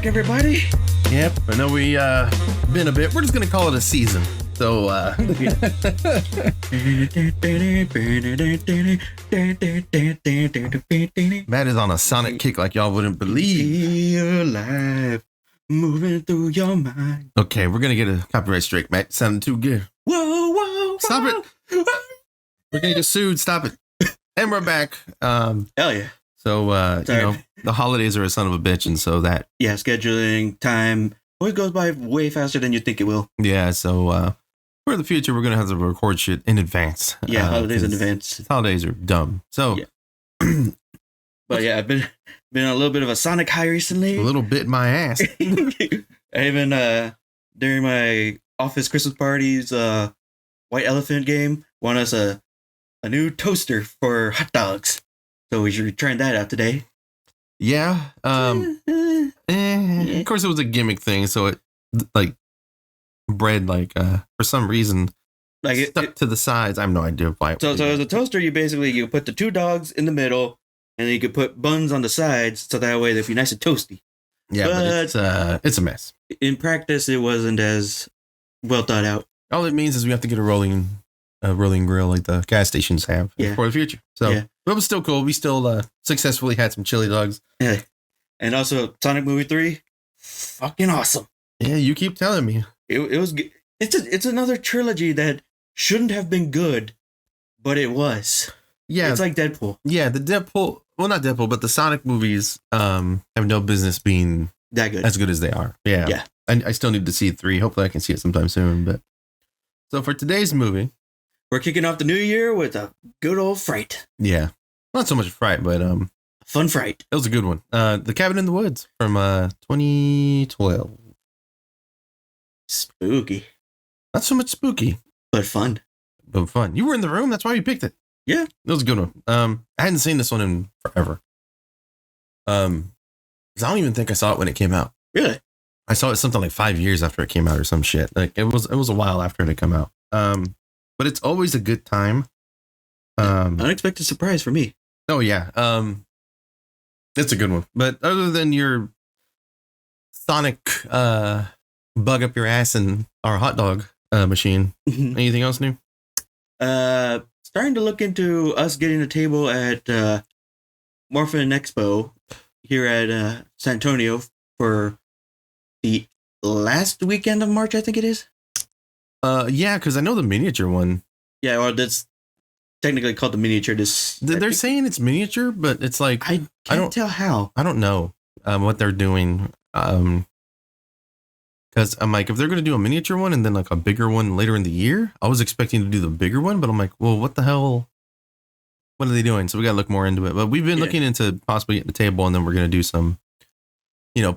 back, everybody. Yep, I know we been a bit. We're just gonna call it a season. So Matt is on a Sonic kick like y'all wouldn't believe. Be alive, moving through your mind. Okay, we're gonna get a copyright strike, Matt. Sounding too good. Whoa. Stop it. We're gonna get sued. Stop it. And we're back. Hell yeah. So the holidays are a son of a bitch, and so that Scheduling time always goes by way faster than you think it will. yeah. So for the future, we're gonna have to record shit in advance. Yeah, holidays in advance. Holidays are dumb. So, But yeah, I've been on a little bit of a Sonic high recently. a little bit my ass. I even during my office Christmas parties, White Elephant game won us a new toaster for hot dogs. So we should be trying that out today. Yeah. Of course, it was a gimmick thing. So it bread for some reason stuck to the sides. I have no idea why. So as a toaster, you put the two dogs in the middle, and then you could put buns on the sides, so that way they'd be nice and toasty. Yeah, but it's a mess. In practice, it wasn't as well thought out. All it means is we have to get a rolling grill like the gas stations have for the future. So but it was still cool. We still successfully had some chili dogs. Yeah, and also Sonic Movie 3, fucking awesome. Yeah, you keep telling me. It was. It's another trilogy that shouldn't have been good, but it was. Yeah, it's like Deadpool. Yeah, the Deadpool. Well, not Deadpool, but the Sonic movies have no business being that good. As good as they are. Yeah. Yeah. I still need to see 3. Hopefully, I can see it sometime soon. But so for today's movie, we're kicking off the new year with a good old fright. Yeah, not so much a fright, but fun fright. It was a good one. The Cabin in the Woods from 2012. Spooky. Not so much spooky, but fun. You were in the room. That's why you picked it. Yeah, it was a good one. I hadn't seen this one in forever. 'Cause I don't even think I saw it when it came out. Really? I saw it something like 5 years after it came out or some shit. Like it was a while after it had come out. But it's always a good time. Unexpected surprise for me. Oh yeah. It's a good one. But other than your Sonic bug up your ass and our hot dog machine, anything else new? Starting to look into us getting a table at Morphin Expo here at San Antonio for the last weekend of March, I think it is. Yeah, because I know the miniature one. Yeah, well, that's technically called the miniature. They're saying it's miniature, but it's like I can't tell how. I don't know what they're doing. Because I'm like, if they're going to do a miniature one and then like a bigger one later in the year, I was expecting to do the bigger one, but I'm like, well, what the hell? What are they doing? So we got to look more into it. But we've been looking into possibly getting the table, and then we're going to do some,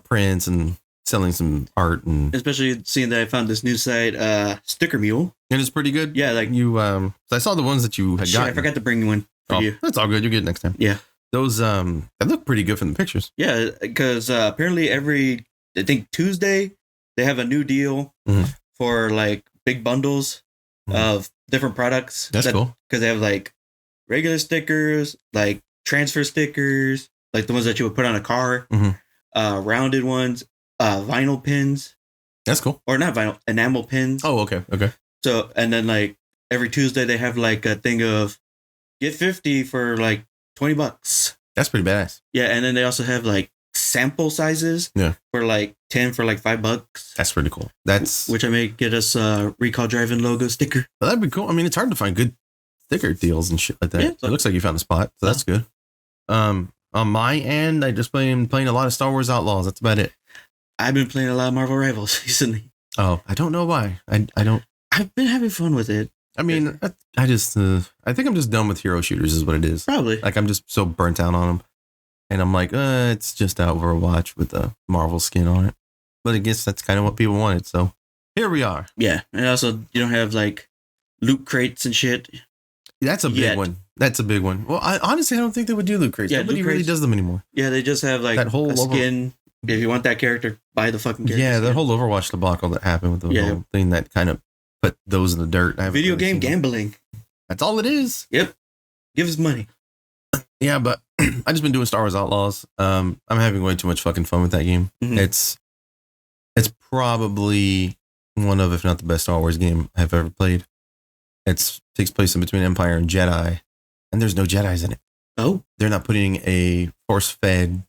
prints and selling some art, and especially seeing that I found this new site, Sticker Mule, and it's pretty good. Yeah, like you. So I saw the ones that you had got. I forgot to bring one for you. That's all good. You'll get it next time. Yeah, those they look pretty good from the pictures. Yeah, because apparently I think Tuesday, they have a new deal for like big bundles of different products. That's cool. Because they have like regular stickers, like transfer stickers, like the ones that you would put on a car, rounded ones, vinyl pins. That's cool. Or not vinyl, enamel pins. Oh, okay. Okay. So, and then like every Tuesday they have like a thing of get 50 for like $20. That's pretty badass. Yeah. And then they also have like sample sizes for like 10 for like $5. That's pretty cool. Which I may get us a REKALL driving logo sticker. Well, that'd be cool. I mean, it's hard to find good sticker deals and shit like that. Yeah, so it looks like you found a spot, so that's good. On my end, I just been playing a lot of Star Wars Outlaws. That's about it. I've been playing a lot of Marvel Rivals recently. Oh, I don't know why. I don't. I've been having fun with it. I mean, I just I think I'm just done with hero shooters is what it is. Probably. Like I'm just so burnt out on them. And I'm like, it's just Overwatch with the Marvel skin on it. But I guess that's kind of what people wanted. So here we are. Yeah. And also, you don't have like loot crates and shit. That's a big one. That's a big one. Well, honestly, I don't think they would do loot crates. Yeah, nobody really does them anymore. Yeah, they just have like that whole skin. If you want that character, buy the fucking character. Yeah, that whole Overwatch debacle that happened with the whole thing that kind of put those in the dirt. Video game gambling. That's all it is. Yep. Give us money. Yeah, but I just been doing Star Wars Outlaws. I'm having way too much fucking fun with that game. Mhm. It's probably one of, if not the best Star Wars game I've ever played. It takes place in between Empire and Jedi, and there's no Jedis in it. Oh, They're not putting a force-fed,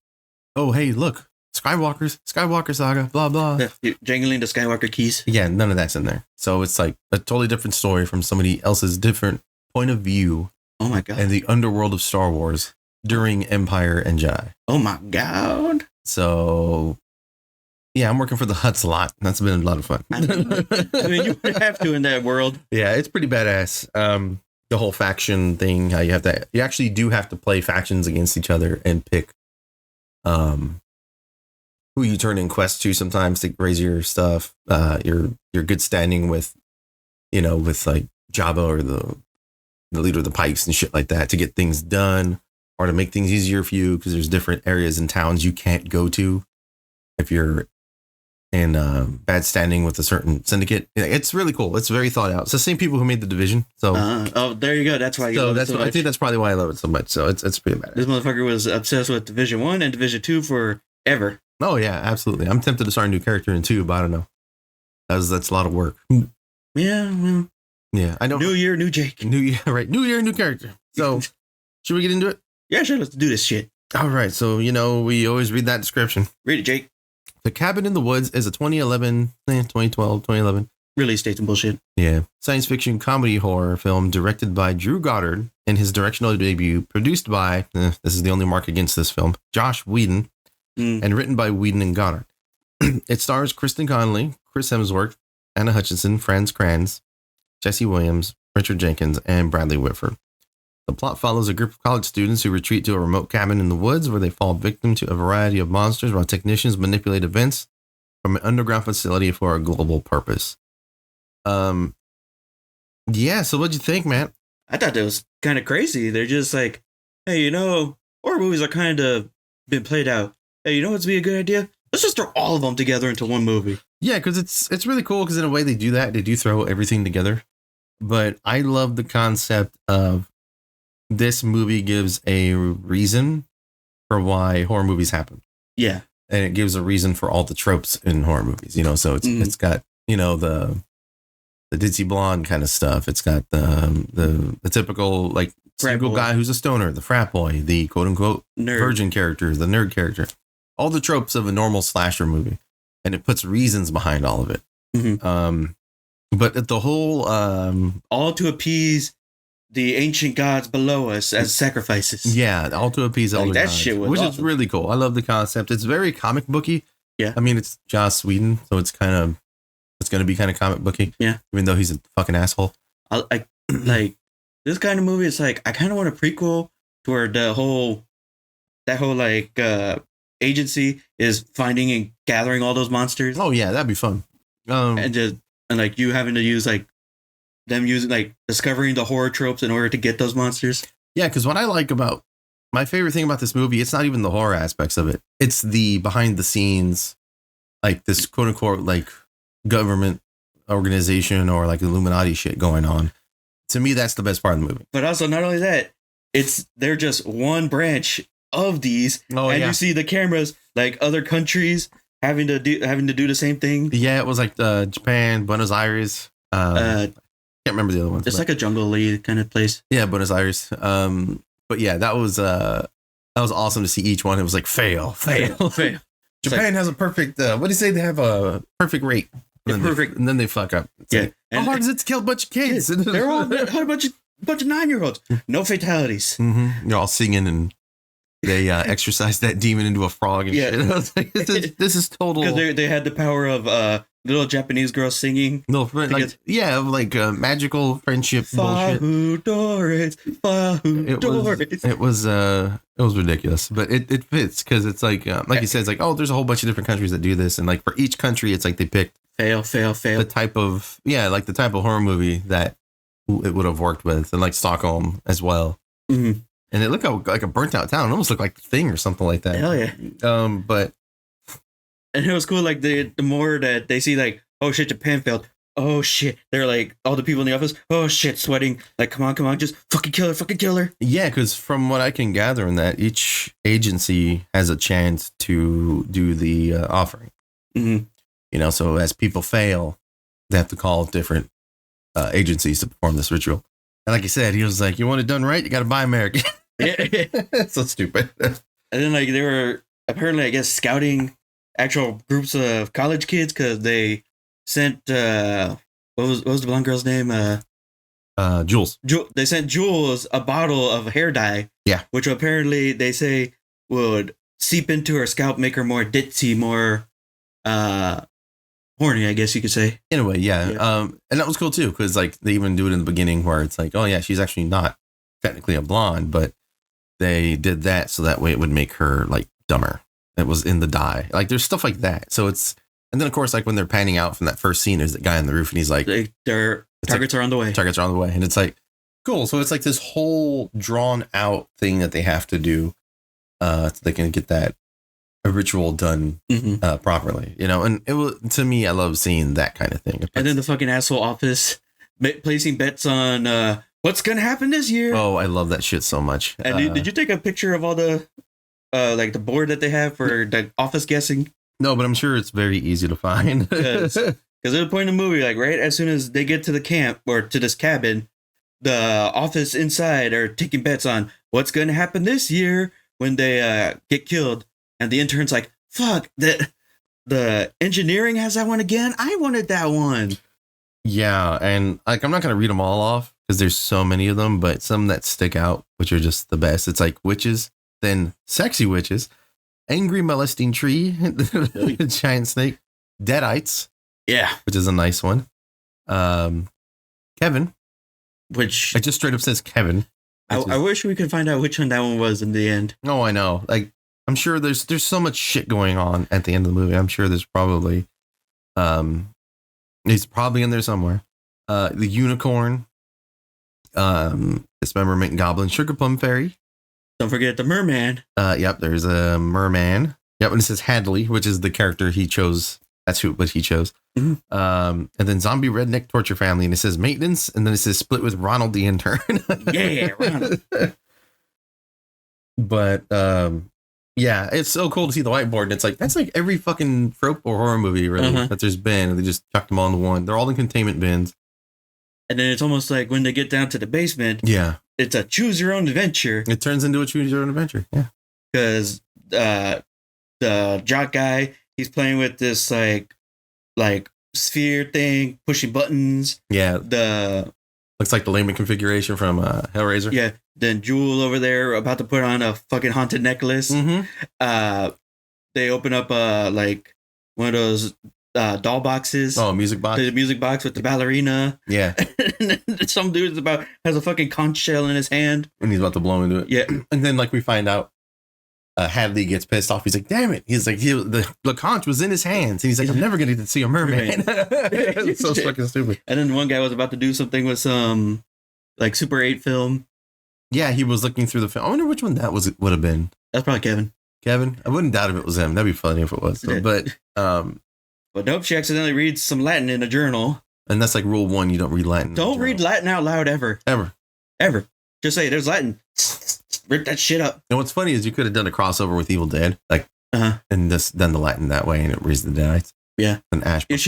oh, hey, look, Skywalker saga, blah, blah. jangling the Skywalker keys. Yeah, none of that's in there. So it's like a totally different story from somebody else's different point of view Oh my god. and the underworld of Star Wars during Empire and Jedi. Oh my god. So, yeah, I'm working for the Hutts a lot. That's been a lot of fun. I mean, you would have to in that world. Yeah, it's pretty badass. The whole faction thing, how you actually do have to play factions against each other and pick who you turn in quests to sometimes to raise your stuff, your good standing with, with like Jabba or the leader of the Pikes and shit like that to get things done or to make things easier for you because there's different areas and towns you can't go to if you're in bad standing with a certain syndicate. It's really cool. It's very thought out. It's the same people who made The Division. So oh, there you go. That's why. You love it so much. I think that's probably why I love it so much. So it's pretty bad. This motherfucker was obsessed with Division 1 and Division 2 forever. Oh yeah, absolutely. I'm tempted to start a new character in 2, but I don't know. That's a lot of work. Yeah. Well, yeah, I know. New year, new Jake. New year, right? New year, new character. So should we get into it? Yeah, sure. Let's do this shit. All right. So we always read that description. Read it, Jake. The Cabin in the Woods is a 2011, 2012, 2011. Release date and bullshit. Yeah. Science fiction comedy horror film directed by Drew Goddard in his directional debut, produced by, this is the only mark against this film, Josh Whedon, and written by Whedon and Goddard. It stars Kristen Connolly, Chris Hemsworth, Anna Hutchinson, Franz Kranz, Jesse Williams, Richard Jenkins, and Bradley Whitford. The plot follows a group of college students who retreat to a remote cabin in the woods where they fall victim to a variety of monsters while technicians manipulate events from an underground facility for a global purpose. Yeah, so what'd you think, man? I thought that was kind of crazy. They're just like, hey, horror movies are kind of been played out. Hey, what's be a good idea? Let's just throw all of them together into one movie. Yeah, because it's really cool because in a way they do that. They do throw everything together. But I love the concept of this movie gives a reason for why horror movies happen. Yeah. And it gives a reason for all the tropes in horror movies, so it's got, the ditzy blonde kind of stuff. It's got the typical like single guy who's a stoner, the frat boy, the quote unquote virgin character, the nerd character, all the tropes of a normal slasher movie. And it puts reasons behind all of it. Mm-hmm. But the whole all to appease the ancient gods below us as sacrifices. Yeah, all to appease elder that gods, shit was which awesome. is really cool. I love the concept. It's very comic booky. Yeah. I mean, it's Joss Whedon, so it's going to be kind of comic booky. Yeah. Even though he's a fucking asshole. I like this kind of movie. It's like I kind of want a prequel to where that whole like agency is finding and gathering all those monsters. Oh yeah, that'd be fun. And like you having to use like them using like discovering the horror tropes in order to get those monsters. Yeah, because what I like about my favorite thing about this movie, it's not even the horror aspects of it. It's the behind the scenes, like this quote unquote like government organization or like Illuminati shit going on. To me, that's the best part of the movie. But also, not only that, they're just one branch of these, and you see the cameras like other countries having to do the same thing. Yeah, it was like Japan, Buenos Aires. Can't remember the other ones. It's like a jungle-y kind of place. Yeah, Buenos Aires. But yeah, that was awesome to see each one. It was like fail. Japan has a perfect. What do you say? They have a perfect rate. And then they fuck up. It's like, how hard is it to kill a bunch of kids? They're all a bunch of 9-year-olds. No fatalities. Mm-hmm. They're all singing and they exercised that demon into a frog and shit. I was like, this is total. Because they had the power of little Japanese girls singing. No, like magical friendship bullshit. It was ridiculous, but it fits because it's like you said, it's like, oh, there's a whole bunch of different countries that do this, and like for each country, it's like they picked fail the type of horror movie that it would have worked with, and like Stockholm as well. Mm-hmm. And it looked like a burnt out town. It almost looked like The Thing or something like that. Hell yeah. But and it was cool. Like the more that they see, like, oh shit, Japan failed. oh shit. They're like, all the people in the office, oh shit, sweating. Like, come on, just fucking kill her. Yeah, because from what I can gather in that, each agency has a chance to do the offering. Mm-hmm. You know, so as people fail, they have to call different agencies to perform this ritual. And like I said, he was like, you want it done right, you got to buy American. Yeah. So stupid. And then like they were apparently, I guess, scouting actual groups of college kids because they sent what was the blonde girl's name? Jules. They sent Jules a bottle of hair dye. Yeah. Which apparently they say would seep into her scalp, make her more ditzy, more horny, I guess you could say. In a way, yeah. And that was cool too, because like they even do it in the beginning where it's like, oh yeah, she's actually not technically a blonde, but they did that so that way it would make her like dumber. It was in the dye. Like there's stuff like that. So it's, and then of course, like when they're panning out from that first scene, there's that guy on the roof and he's like, their targets are on the way. Targets are on the way. And it's like, cool. So it's like this whole drawn out thing that they have to do so they can get that ritual done properly, you know. And it was, to me, I love seeing that kind of thing. And then the fucking asshole office placing bets on what's gonna happen this year. Oh, I love that shit so much. And did you take a picture of all the like the board that they have for the office guessing? No, but I'm sure it's very easy to find. Because at the point in the movie, like right as soon as they get to the camp or to this cabin, the office inside are taking bets on what's gonna happen this year when they get killed. And the intern's like, fuck, the engineering has that one again? I wanted that one. Yeah, and like I'm not going to read them all off because there's so many of them, but some that stick out, which are just the best. It's like witches, then sexy witches, angry molesting tree, giant snake, deadites. Yeah. Which is a nice one. Kevin. Which... It just straight up says Kevin. I wish we could find out which one that one was in the end. Oh, I know. Like, I'm sure there's so much shit going on at the end of the movie. I'm sure there's probably, he's probably in there somewhere. The unicorn, dismemberment goblin, sugar plum fairy. Don't forget the merman. Yep, there's a merman. Yep, and it says Hadley, which is the character he chose. That's what he chose. Mm-hmm. And then zombie redneck torture family, and it says maintenance, and then it says split with Ronald the intern. Yeah, Ronald. But yeah, it's so cool to see the whiteboard. And it's like, that's like every fucking trope or horror movie really that there's been. And they just chucked them all into one. They're all in containment bins. And then it's almost like when they get down to the basement. Yeah. It's a choose your own adventure. It turns into a choose your own adventure. Yeah. Because the jock guy, he's playing with this like sphere thing, pushing buttons. Yeah. Looks like the Layman configuration from Hellraiser. Yeah. Then Jewel over there about to put on a fucking haunted necklace. Mm-hmm. They open up like one of those doll boxes. Oh, music box. The music box with the ballerina. Yeah. Some dude has a fucking conch shell in his hand. And he's about to blow into it. Yeah. And then like we find out Hadley gets pissed off. He's like, damn it. He's like, the conch was in his hands. And he's like, I'm never going to get to see a merman. It's so fucking stupid. And then one guy was about to do something with some like Super 8 film. Yeah, he was looking through the film. I wonder which one that would have been. That's probably Kevin. Kevin? I wouldn't doubt if it was him. That'd be funny if it was. So, but nope, she accidentally reads some Latin in a journal. And that's like rule 1, you don't read Latin. Don't read Latin out loud ever. Ever. Just say there's Latin. Rip that shit up. And what's funny is you could have done a crossover with Evil Dead, like, and just done the Latin that way, and it raised the Deadites. Yeah. And Ash. If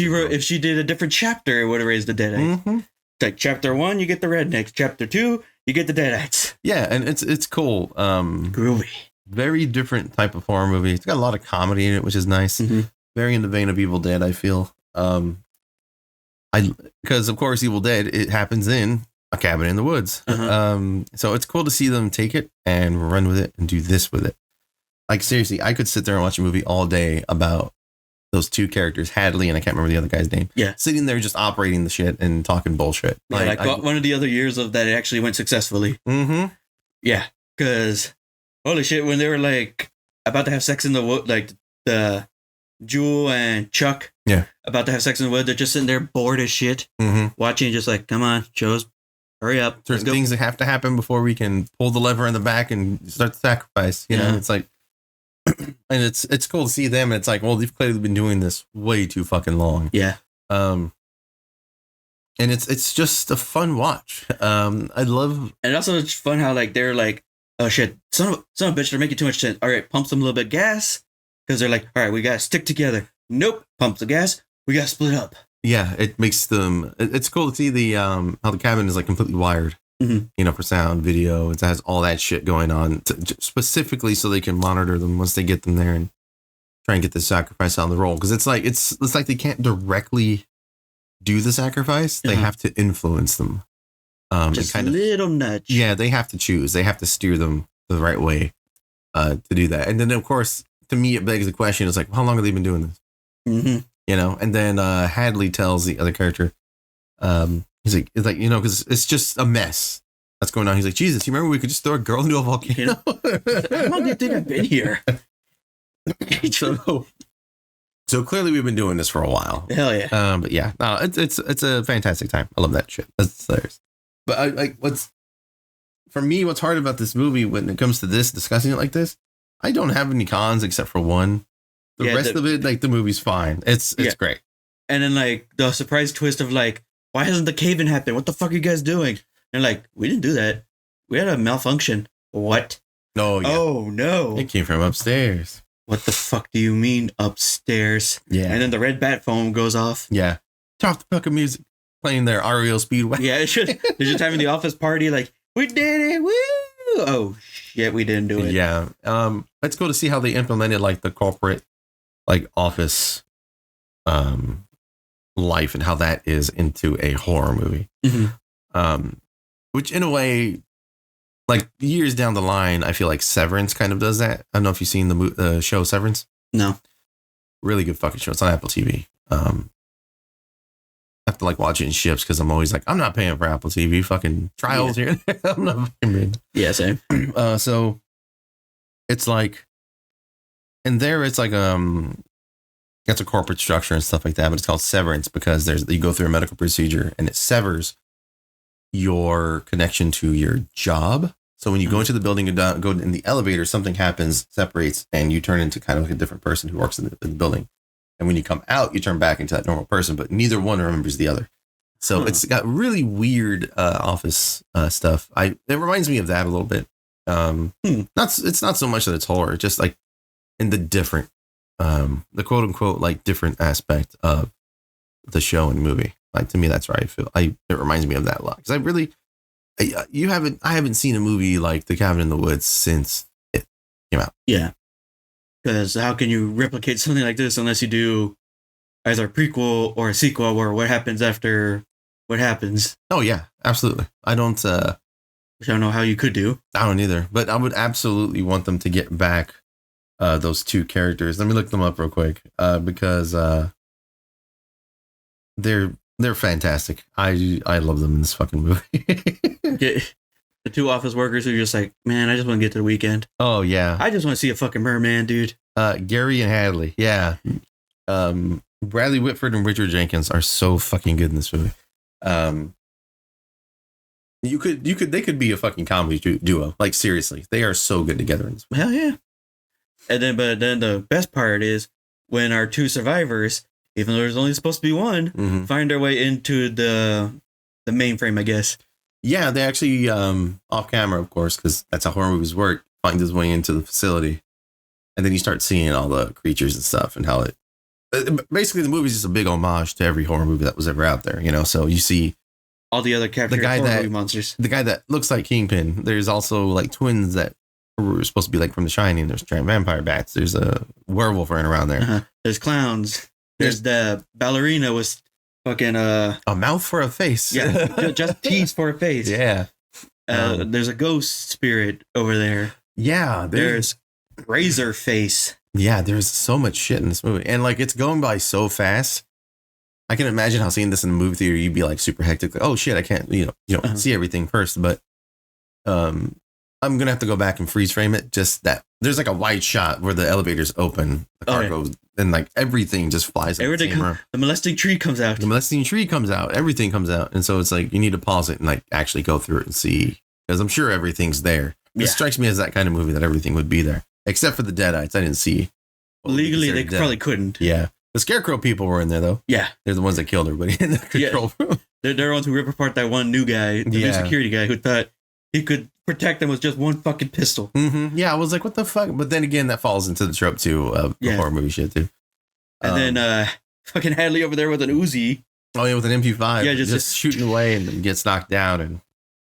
she did a different chapter, it would have raised the Deadites. Mm-hmm. Like chapter 1, you get the rednecks. Chapter 2, you get the Deadites. Yeah, and it's cool. Groovy. Very different type of horror movie. It's got a lot of comedy in it, which is nice. Mm-hmm. Very in the vein of Evil Dead, I feel. Because of course Evil Dead, it happens in a cabin in the woods. So it's cool to see them take it and run with it and do this with it. Like seriously, I could sit there and watch a movie all day about those two characters, Hadley and I can't remember the other guy's name. Yeah, sitting there just operating the shit and talking bullshit. Yeah, like one of the other years of that, it actually went successfully. Mm-hmm. Yeah, because holy shit, when they were like about to have sex in the wood, like the Jewel and Chuck, about to have sex in the wood, they're just sitting there bored as shit, watching, just like, come on, shows, hurry up. Certain things that have to happen before we can pull the lever in the back and start the sacrifice. You know, it's like, and it's cool to see them. And it's like, well, they've clearly been doing this way too fucking long. Yeah. And it's just a fun watch. I love, and also it's fun how like they're like, oh shit, son of a bitch, they're making too much sense. All right, pump them a little bit of gas because they're like, all right, we gotta stick together. Nope, pump the gas, we gotta split up. yeah, it makes them. It's cool to see the how the cabin is like completely wired. Mm-hmm. You know, for sound, video. It has all that shit going on specifically so they can monitor them once they get them there and try and get the sacrifice on the roll. Because it's like they can't directly do the sacrifice. They have to influence them. Just a little nudge. Yeah, they have to choose. They have to steer them the right way to do that. And then, of course, to me, it begs the question: it's like, how long have they been doing this? Mm-hmm. You know. And then Hadley tells the other character, he's like, you know, because it's just a mess that's going on. He's like, Jesus, you remember we could just throw a girl into a volcano? How long do you think I've been here? So clearly we've been doing this for a while. Hell yeah. But yeah, no, it's a fantastic time. I love that shit. That's theirs. But I like what's hard about this movie when it comes to this, discussing it like this, I don't have any cons except for one. The rest of it, like the movie's fine. It's great. And then like the surprise twist of like, why hasn't the cave-in happened? What the fuck are you guys doing? And like, we didn't do that. We had a malfunction. What? Oh, yeah. Oh no. It came from upstairs. What the fuck do you mean upstairs? Yeah. And then the red bat phone goes off. Yeah. Turn off the fucking music. Playing their REO Speedway. Yeah, they're just having the office party like, we did it, woo! Oh shit, we didn't do it. Yeah. Let's go to see how they implemented like the corporate like office life and how that is into a horror movie. Mm-hmm. Which in a way, like years down the line, I feel like Severance kind of does that. I don't know if you've seen the show Severance. No. Really good fucking show. It's on Apple TV. I have to like watch it in shifts because I'm always like, I'm not paying for Apple TV. Fucking trials here. I'm not fucking. Yeah, same. So it's like, and there it's like it's a corporate structure and stuff like that, but it's called severance because you go through a medical procedure and it severs your connection to your job. So when you go into the building and go in the elevator, something happens, separates, and you turn into kind of like a different person who works in the building. And when you come out, you turn back into that normal person, but neither one remembers the other. So it's got really weird office stuff. It reminds me of that a little bit. It's not so much that it's horror, just like in the different, the quote unquote like different aspect of the show and movie. Like to me, that's where I feel. It reminds me of that a lot because I haven't seen a movie like The Cabin in the Woods since it came out. Yeah. Because how can you replicate something like this unless you do either a prequel or a sequel where what happens after what happens? Oh, yeah, absolutely. I don't... which I don't know how you could do. I don't either. But I would absolutely want them to get back those two characters. Let me look them up real quick because they're fantastic. I love them in this fucking movie. The two office workers who are just like, man, I just want to get to the weekend. Oh, yeah. I just want to see a fucking merman, dude. Gary and Hadley. Yeah. Bradley Whitford and Richard Jenkins are so fucking good in this movie. They could be a fucking comedy duo. Like, seriously. They are so good together in this movie. Hell yeah. But then the best part is when our two survivors, even though there's only supposed to be one, find their way into the mainframe, I guess. Yeah, they actually, off camera, of course, because that's how horror movies work, find his way into the facility. And then you start seeing all the creatures and stuff and how basically the movie's just a big homage to every horror movie that was ever out there, you know? So you see all the other captured horror movie monsters. The guy that looks like Kingpin. There's also like twins that were supposed to be like from The Shining. There's giant vampire bats. There's a werewolf running around there. There's clowns. There's the ballerina with fucking a mouth for a face. Yeah, just teeth for a face. Yeah. There's a ghost spirit over there. Yeah, there's Razor Face. Yeah, there's so much shit in this movie, and like it's going by so fast. I can imagine how seeing this in the movie theater, you'd be like super hectic. Like, oh shit, I can't, you don't see everything first. But I'm gonna have to go back and freeze frame it. Just that there's like a wide shot where the elevators open, the car goes, and like everything just flies. Everything, the molesting tree comes out. The molesting tree comes out. Everything comes out, and so it's like you need to pause it and like actually go through it and see, because I'm sure everything's there. It strikes me as that kind of movie that everything would be there, except for the Deadites. I didn't see. Legally, they probably couldn't. Yeah. The Scarecrow people were in there, though. Yeah. They're the ones that killed everybody in the control room. They're the ones who rip apart that one new guy, the new security guy who thought he could protect them with just one fucking pistol. Mm-hmm. Yeah, I was like, what the fuck? But then again, that falls into the trope too of the horror movie shit too. And then fucking Hadley over there with an Uzi. Oh yeah, with an MP5. Yeah, just shooting away and then gets knocked down. And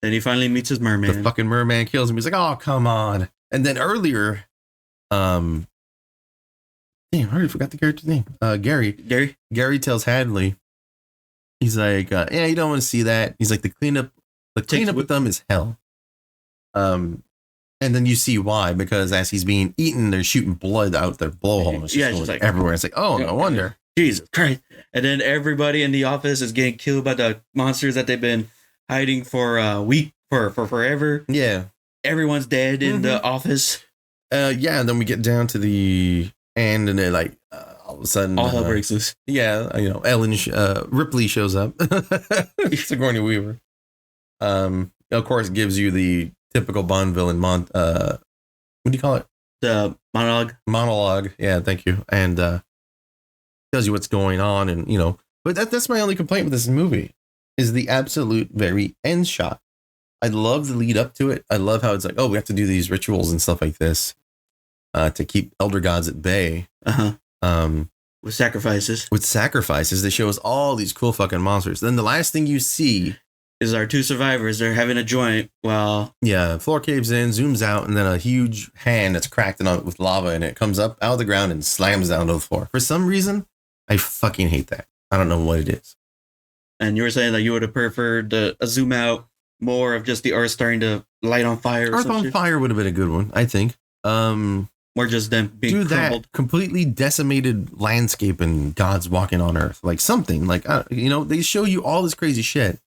then he finally meets his merman. The fucking merman kills him. He's like, oh, come on. And then earlier, damn, I already forgot the character's name. Gary tells Hadley, he's like, yeah, you don't want to see that. He's like, the cleanup with them is hell. And then you see why, because as he's being eaten, they're shooting blood out their blowhole. It's just like everywhere. It's like, oh, no wonder. Jesus Christ. And then everybody in the office is getting killed by the monsters that they've been hiding for a week, for forever. Yeah. Everyone's dead in the office. Yeah, and then we get down to the end, and they're like, all of a sudden, all hell breaks loose. Yeah, Ellen Ripley shows up. Sigourney Weaver. Of course, gives you the typical Bond villain. What do you call it? The monologue. Yeah, thank you. And tells you what's going on, and But that's my only complaint with this movie, is the absolute very end shot. I love the lead up to it. I love how it's like, oh, we have to do these rituals and stuff like this to keep elder gods at bay. With sacrifices. They show us all these cool fucking monsters. Then the last thing you see is our two survivors. They're having a joint while... Yeah, floor caves in, zooms out, and then a huge hand that's cracked with lava in it comes up out of the ground and slams down to the floor. For some reason, I fucking hate that. I don't know what it is. And you were saying that you would have preferred a zoom out more of just the earth starting to light on fire. Earth on fire would have been a good one, I think. Or just them being crumbled. That completely decimated landscape and gods walking on earth. Like something. Like, they show you all this crazy shit.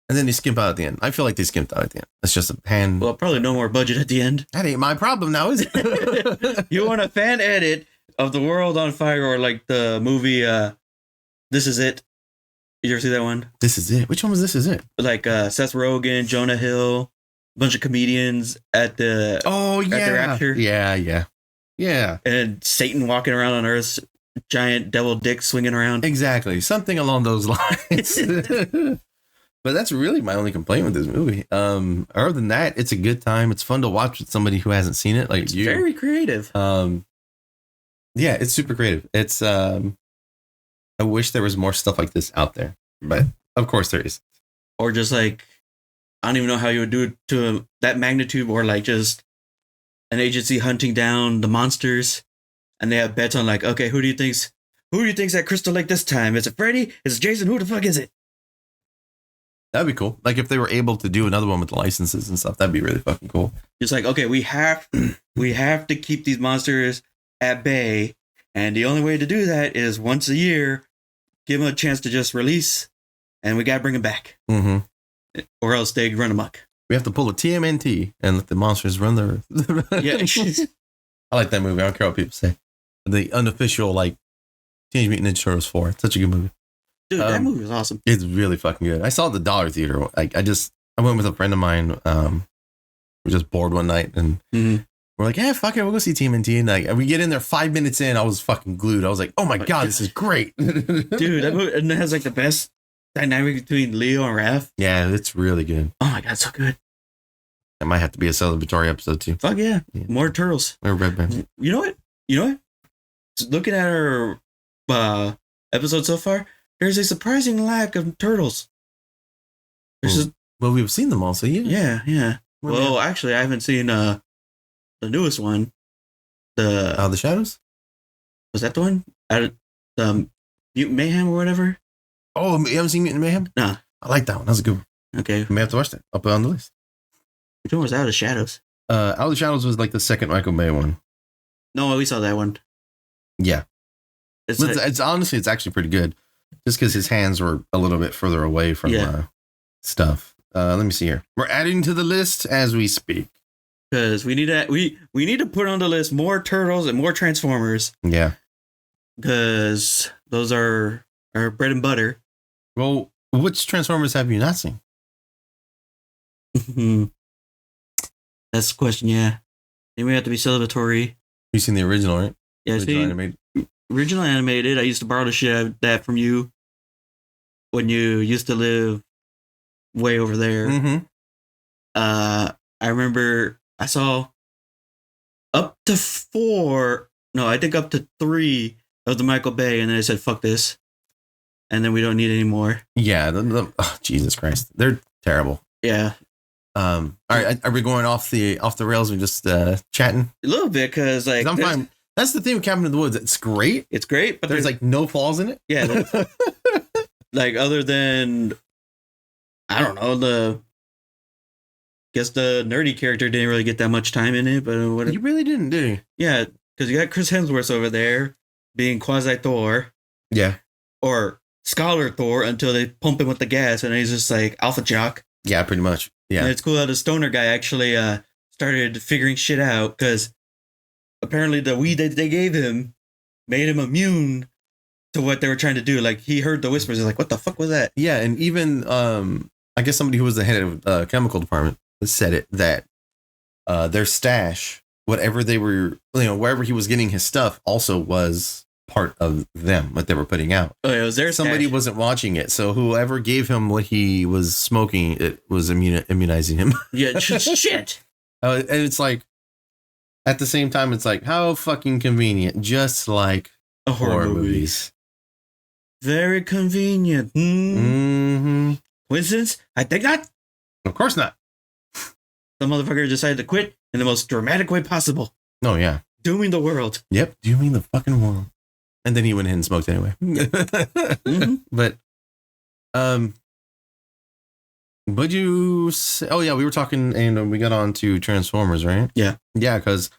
And then they skimp out at the end. I feel like they skimped out at the end. It's just a hand. Well, probably no more budget at the end. That ain't my problem now, is it? You want a fan edit of the world on fire, or like the movie This Is It? Did you ever see that one? This Is It? Which one was This Is It? Like Seth Rogen, Jonah Hill, a bunch of comedians at the... Oh, yeah. At the rapture. Yeah. And Satan walking around on Earth, giant devil dick swinging around. Exactly. Something along those lines. But that's really my only complaint with this movie. Other than that, it's a good time. It's fun to watch with somebody who hasn't seen it, like you. Very creative. Yeah, it's super creative. It's I wish there was more stuff like this out there, but of course there is. Or just like, I don't even know how you would do it to that magnitude, or like just an agency hunting down the monsters, and they have bets on like, okay, who do you think's at Crystal Lake this time? Is it Freddy? Is it Jason? Who the fuck is it? That'd be cool. Like if they were able to do another one with the licenses and stuff, that'd be really fucking cool. It's like, okay, we have to keep these monsters at bay, and the only way to do that is once a year, give them a chance to just release, and we gotta bring them back, or else they run amok. We have to pull a TMNT and let the monsters run the earth. Yeah, I like that movie. I don't care what people say. The unofficial like Teenage Mutant Ninja Turtles 4. It's such a good movie. Dude, that movie was awesome. It's really fucking good. I saw it at the Dollar Theater. I went with a friend of mine. We were just bored one night, and we're like, yeah, fuck it, we'll go see TMNT. And like, we get in there 5 minutes in, I was fucking glued. I was like, oh my god, this is great. Dude, that movie, and it has like the best dynamic between Leo and Raph. Yeah, it's really good. Oh my god, so good. That might have to be a celebratory episode too. Fuck yeah. More turtles. Or Red Band. You know what? Looking at our episode so far, there's a surprising lack of turtles. Well, we've seen them all, so yeah. Yeah. Well, actually, I haven't seen the newest one. The Shadows? Was that the one? The Mutant Mayhem or whatever? Oh, you haven't seen Mutant Mayhem? Nah. I like that one. That was a good one. Okay. We may have to watch that. I'll put it on the list. Which one was Out of the Shadows? Out of the Shadows was like the second Michael Bay one. No, we saw that one. Yeah. It's honestly, it's actually pretty good. Just because his hands were a little bit further away from stuff. Let me see here. We're adding to the list as we speak. Because we need to put on the list more Turtles and more Transformers. Yeah. Because those are our bread and butter. Well, which Transformers have you not seen? That's the question, yeah. They may have to be celebratory. You've seen the original, right? Yeah, original animated. Original animated. I used to borrow the shit out of that from you. when you used to live way over there. Mm-hmm. I remember I saw up to 4. No, I think up to 3 of the Michael Bay, and then I said, "Fuck this," and then we don't need any more. Yeah. Jesus Christ, they're terrible. Yeah. All right. Are we going off the rails? We're just chatting A little bit, because like 'Cause I'm fine. That's the thing with Cabin in the Woods. It's great. It's great, but there's like no flaws in it. Yeah. Like other than, I don't know, guess the nerdy character didn't really get that much time in it, but what? You really didn't, did you? Yeah, because you got Chris Hemsworth over there being quasi Thor. Yeah. Or Scholar Thor until they pump him with the gas, and he's just like alpha jock. Yeah, pretty much. Yeah. And it's cool how the stoner guy actually started figuring shit out, because apparently the weed that they gave him made him immune to what they were trying to do. Like, he heard the whispers. He's like, what the fuck was that? Yeah, and even I guess somebody who was the head of chemical department said it, that their stash, whatever they were, wherever he was getting his stuff, also was part of them, what they were putting out. Oh, it was their somebody stash. Wasn't watching it, so whoever gave him what he was smoking, it was immunizing him. Yeah, shit. And it's like, at the same time, it's like, how fucking convenient, just like horror movies. Very convenient. Mm-hmm. Coincidence? I think not. Of course not. The motherfucker decided to quit in the most dramatic way possible. Oh, yeah. Dooming the world. Yep, dooming the fucking world. And then he went ahead and smoked anyway. Mm-hmm. But, would you say, oh, yeah, we were talking and we got on to Transformers, right? Yeah. Yeah, because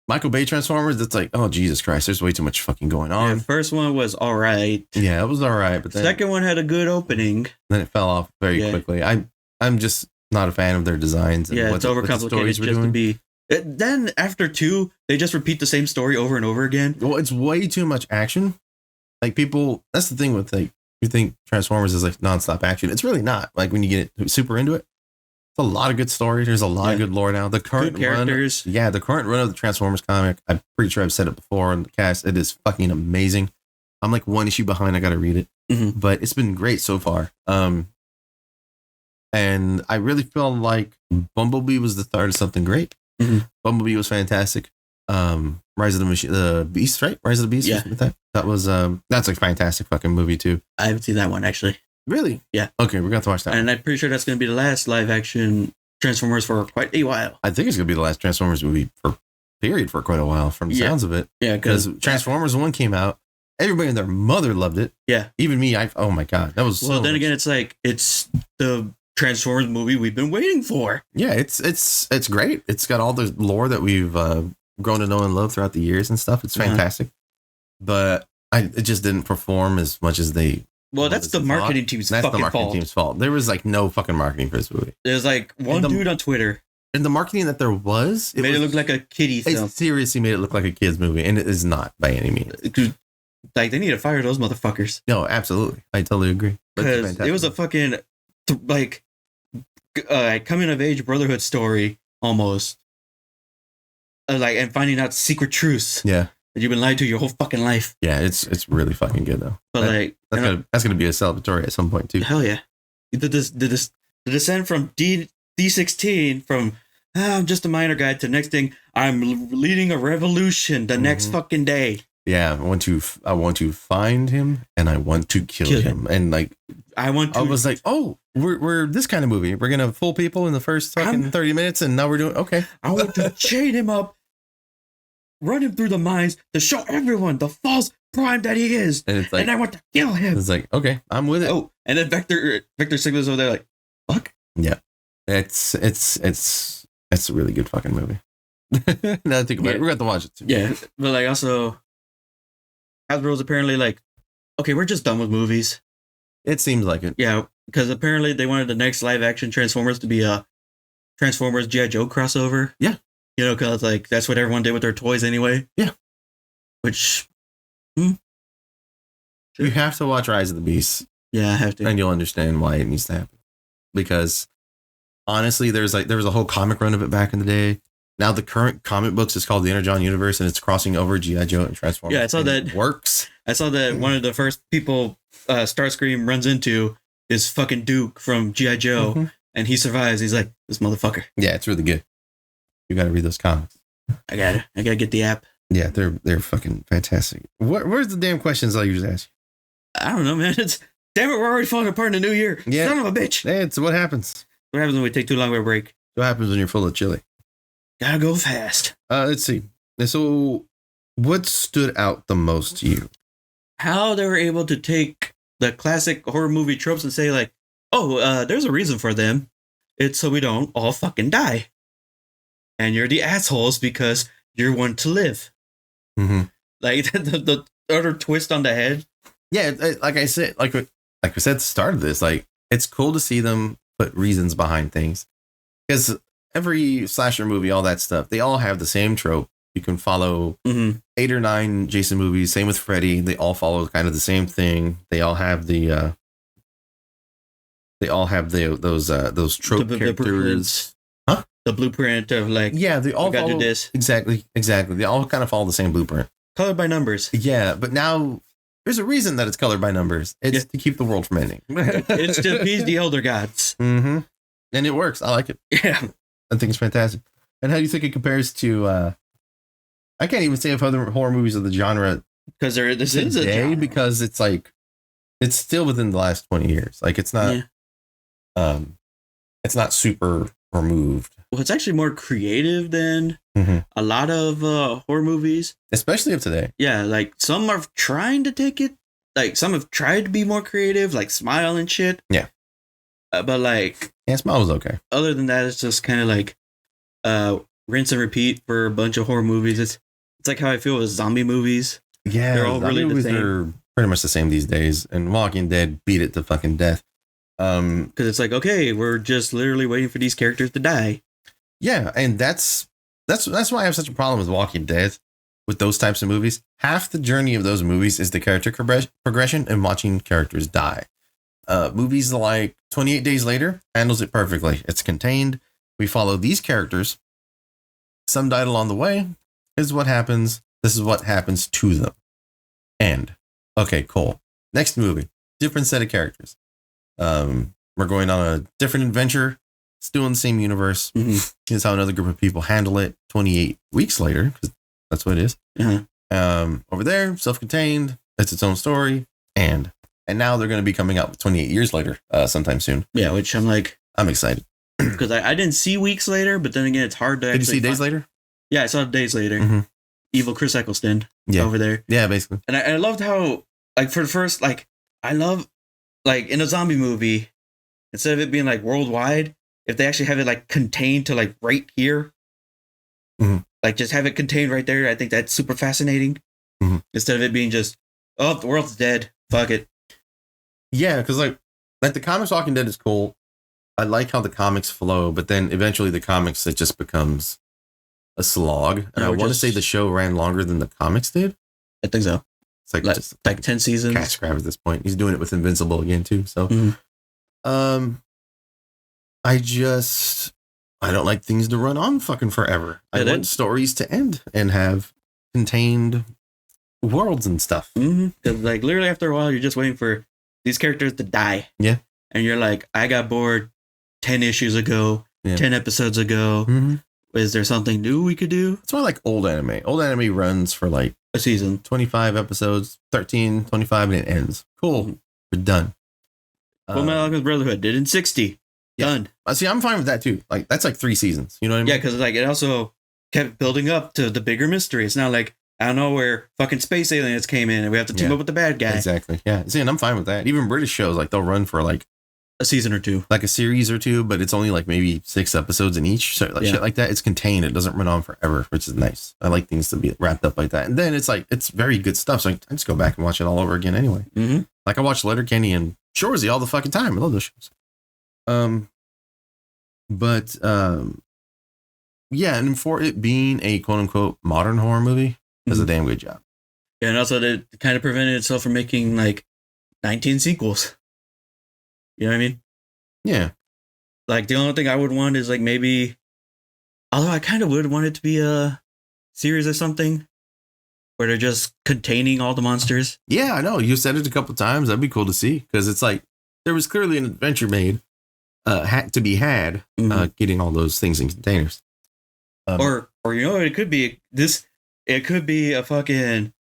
Michael Bay Transformers, it's like, oh, Jesus Christ, there's way too much fucking going on. Yeah, the first one was all right. Yeah, it was all right. But then, second one had a good opening. Then it fell off very quickly. I'm just not a fan of their designs. And it's overcomplicated just to be. Then after 2, they just repeat the same story over and over again. Well, it's way too much action. Like, people, that's the thing with, like, you think Transformers is like nonstop action. It's really not. Like, when you get super into it, it's a lot of good stories. There's a lot of good lore now. The current good characters. The current run of the Transformers comic, I'm pretty sure I've said it before on the cast. It is fucking amazing. I'm like 1 issue behind. I got to read it, but it's been great so far. And I really feel like Bumblebee was the start of something great. Bumblebee was fantastic. Rise of the Beast, right? Rise of the Beast. Yeah. That was that's a fantastic fucking movie too. I haven't seen that one actually. Really? Yeah. Okay, we're going to watch that. And I'm pretty sure that's going to be the last live action Transformers for quite a while. I think it's going to be the last Transformers movie for quite a while from the sounds of it. Yeah, because Transformers 1 came out. Everybody and their mother loved it. Yeah. Even me. Oh my God. That was well, then again, it's like, it's the Transformers movie we've been waiting for. Yeah, it's great. It's got all the lore that we've grown to know and love throughout the years and stuff. It's fantastic. But it just didn't perform as much as they. Well, that's the marketing team's fault. fucking fault. Team's fault. There was like no fucking marketing for this movie. There's like one dude on Twitter. And the marketing that there was, made it look like a kiddie film. It seriously made it look like a kid's movie, and it is not by any means. Like, they need to fire those motherfuckers. No, absolutely. I totally agree. Because it was a fucking coming of age brotherhood story almost. Like, and finding out secret truths. Yeah. That you've been lied to your whole fucking life. Yeah, it's really fucking good though. But that's gonna be a celebratory at some point too. Hell yeah. The descent from D16 from I'm just a minor guy to next thing, I'm leading a revolution the next fucking day. Yeah, I want to find him and I want to kill him. And like I was like, oh, we're this kind of movie. We're gonna fool people in the first fucking 30 minutes, and now we're doing okay. I want to chain him up, run him through the mines to show everyone the false prime that he is, and it's like, and I want to kill him. It's like, okay, I'm with it. Oh, and then Victor Sigma's over there like, fuck. Yeah, it's a really good fucking movie. Now I think about it, we're gonna have to watch it too. Yeah, but like also, Hasbro's apparently like, okay, we're just done with movies. It seems like it. Yeah, because apparently they wanted the next live action Transformers to be a Transformers G.I. Joe crossover. Yeah. You know, because like that's what everyone did with their toys anyway. Yeah. Which. You have to watch Rise of the Beast. Yeah, I have to. And you'll understand why it needs to happen. Because honestly, there was a whole comic run of it back in the day. Now the current comic books is called the Energon Universe, and it's crossing over G.I. Joe and Transformers. Yeah, I saw that. It works. I saw that one of the first people Starscream runs into is fucking Duke from G.I. Joe, and he survives. He's like, this motherfucker. Yeah, it's really good. You got to read those comics. I gotta get the app. Yeah, they're fucking fantastic. Where's the damn questions I usually ask you? I don't know, man. Damn it, we're already falling apart in the new year. Yeah. Son of a bitch. Hey, it's what happens. What happens when we take too long of a break? What happens when you're full of chili? Gotta go fast. Let's see. So, what stood out the most to you? How they were able to take the classic horror movie tropes and say, like, oh, there's a reason for them. It's so we don't all fucking die. And you're the assholes because you're one to live. Mm-hmm. Like, the utter twist on the head. Yeah, like I said, like we said at the start of this, like, it's cool to see them put reasons behind things. Because every slasher movie, all that stuff, they all have the same trope. You can follow 8 or 9 Jason movies. Same with Freddy. They all follow kind of the same thing. They all have those trope characters. Huh? The blueprint of like, yeah, they all follow do this. Exactly. They all kind of follow the same blueprint. Colored by numbers. Yeah, but now there's a reason that it's colored by numbers. It's to keep the world from ending. It's to appease the elder gods. Mm-hmm. And it works. I like it. Yeah. I think it's fantastic. And how do you think it compares to I can't even say if other horror movies of the genre because this is a today, genre. because it's like it's still within the last 20 years. Like it's not super removed. Well, it's actually more creative than a lot of horror movies, especially of today. Yeah, like some are trying to take it, like some have tried to be more creative, like Smile and shit. Yeah, but like Smile was okay. Other than that, it's just kind of like rinse and repeat for a bunch of horror movies. It's like how I feel with zombie movies. Yeah, they're all really the same. Are pretty much the same these days, and Walking Dead beat it to fucking death. Because it's like, okay, we're just literally waiting for these characters to die. Yeah, and that's why I have such a problem with Walking Dead, with those types of movies. Half the journey of those movies is the character progression and watching characters die. Movies like 28 Days Later handles it perfectly. It's contained. We follow these characters. Some died along the way. This is what happens. This is what happens to them. And okay, cool. Next movie, different set of characters. We're going on a different adventure. Still in the same universe. Here's how another group of people handle it 28 weeks later, because that's what it is. Over there, self-contained. It's its own story. And now they're going to be coming out 28 years later, sometime soon. Yeah, which I'm excited. Because I didn't see Weeks Later, but then again, it's hard to. Did you see Days Later? Yeah, I saw Days Later. Evil Chris Eccleston over there. Yeah, basically. And I loved how, like, for the first, like, I love, like, in a zombie movie, instead of it being, like, worldwide, if they actually have it, like, contained to, like, right here, like, just have it contained right there, I think that's super fascinating. Instead of it being just, oh, the world's dead. Fuck it. Yeah, because, like the comics Walking Dead is cool. I like how the comics flow, but then eventually the comics, it just becomes a slog. And I want to say the show ran longer than the comics did. I think so. It's like just like 10 seasons. Cash grab at this point. He's doing it with Invincible again too. So, I don't like things to run on fucking forever. I want stories to end and have contained worlds and stuff. Because like literally after a while, you're just waiting for these characters to die. Yeah. And you're like, I got bored 10 issues ago, 10 episodes ago. Is there something new we could do? It's more like old anime. Old anime runs for like a season, 25 episodes, 13, 25, and it ends. Cool. We're done. Full Metal Alchemist Brotherhood did in 60. Done. See, I'm fine with that too. Like that's like 3 seasons. You know what I mean? Yeah, because like it also kept building up to the bigger mystery. It's not like I don't know where fucking space aliens came in and we have to team up with the bad guy. Exactly. Yeah. See, and I'm fine with that. Even British shows, like they'll run for like a season or two, like a series or two, but it's only like maybe 6 episodes in each. So like shit like that. It's contained. It doesn't run on forever, which is nice. I like things to be wrapped up like that. And then it's like, it's very good stuff. So I just go back and watch it all over again anyway. Like I watch Letterkenny and Shoresy all the fucking time. I love those shows. Yeah. And for it being a quote unquote modern horror movie, does a damn good job. Yeah. And also it kind of prevented itself from making like 19 sequels. You know what I mean? Yeah. Like the only thing I would want is like maybe, although I kind of would want it to be a series or something. where they're just containing all the monsters. Yeah, I know. You said it a couple times. That'd be cool to see because it's like there was clearly an adventure made to be had getting all those things in containers. Or you know, it could be this. It could be a fucking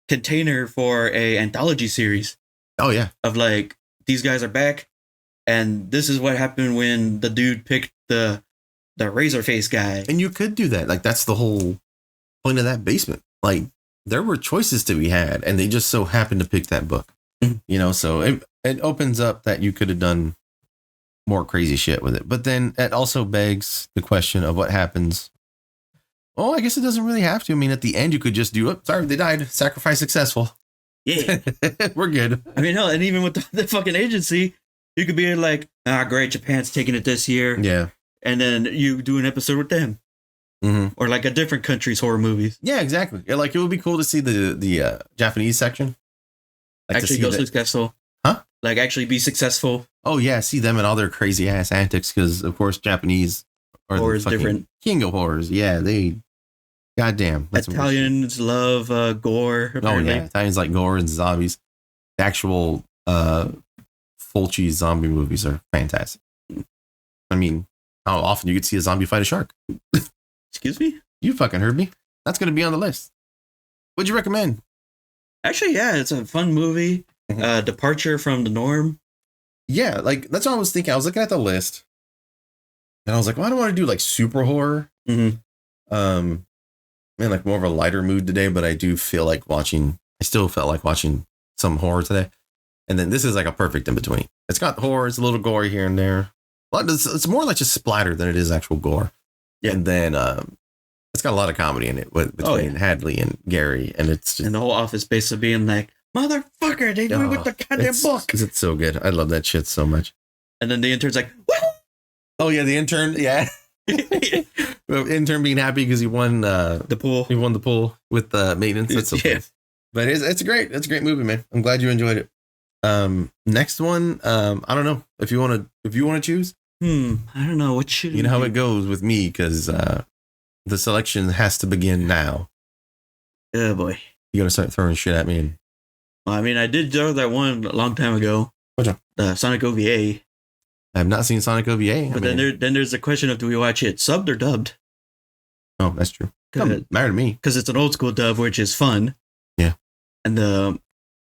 container for a anthology series. Oh yeah, of like these guys are back, and this is what happened when the dude picked the razor face guy. And you could do that. Like that's the whole point of that basement. Like there were choices to be had, and they just so happened to pick that book. You know, so it opens up that you could have done more crazy shit with it. But then it also begs the question of what happens. Oh, I guess it doesn't really have to. I mean, at the end, you could just do it. Sorry, they died. Sacrifice successful. Yeah. We're good. I mean, hell, and even with the fucking agency, you could be like, great, Japan's taking it this year. Yeah. And then you do an episode with them. Mm-hmm. Or like a different country's horror movies. Yeah, exactly. Yeah, like it would be cool to see the Japanese section. Like actually go successful. Huh? Like actually be successful. Oh, yeah. See them and all their crazy ass antics because, of course, Japanese are horror the is different. King of horrors. Yeah, they... Goddamn. Italians love gore. Apparently. Oh, yeah. Italians like gore and zombies. The actual Fulci zombie movies are fantastic. I mean, how often you could see a zombie fight a shark? Excuse me? You fucking heard me. That's going to be on the list. What'd you recommend? Actually, yeah, it's a fun movie. Departure from the norm. Yeah, like that's what I was thinking. I was looking at the list. And I was like, well, I don't want to do like super horror. Man, like more of a lighter mood today, but I do feel like I still felt like watching some horror today. And then this is like a perfect in between. It's got horror, it's a little gory here and there. It's more like just splatter than it is actual gore. Yeah. And then it's got a lot of comedy in it between Hadley and Gary. And it's just. And the whole office basically being like, motherfucker, they do it with the goddamn book. It's so good. I love that shit so much. And then the intern's like, what? Oh, yeah, the intern. Yeah. Intern being happy because he won the pool. He won the pool with maintenance. That's so cool. But it's a great movie, man. I'm glad you enjoyed it. Next one, I don't know if you want to choose. I don't know what should you know how it goes with me because the selection has to begin now. Oh boy, you gotta start throwing shit at me. I mean, I did throw that one a long time ago. Which one? Sonic OVA. I have not seen Sonic OVA. But then there's the question of do we watch it subbed or dubbed? Oh, that's true. Doesn't matter to me. Because it's an old school dub, which is fun. Yeah. And I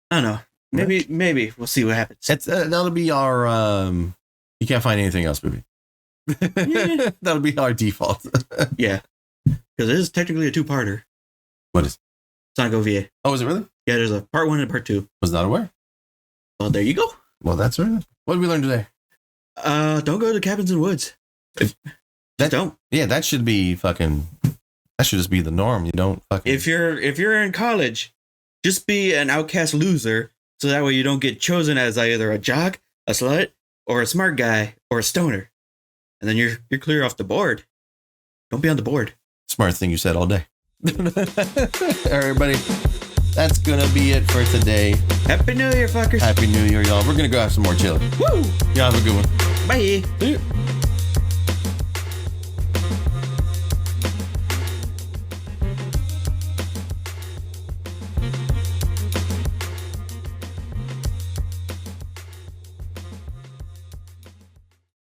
don't know. Maybe we'll see what happens. That'll be our you can't find anything else movie. Yeah. That'll be our default. Yeah. Because it is technically a 2-parter. What is Sonic OVA. Oh, is it really? Yeah, there's a part 1 and part 2. Was not aware. Well, there you go. Well, that's right. What did we learn today? Don't go to cabins and woods. Don't. Yeah, that should be fucking. That should just be the norm. You don't fucking. If you're in college, just be an outcast loser, so that way you don't get chosen as either a jock, a slut, or a smart guy, or a stoner, and then you're clear off the board. Don't be on the board. Smart thing you said all day. All right, everybody. That's gonna be it for today. Happy New Year, fuckers. Happy New Year, y'all. We're gonna go have some more chili. Woo! Y'all have a good one. Bye. See you.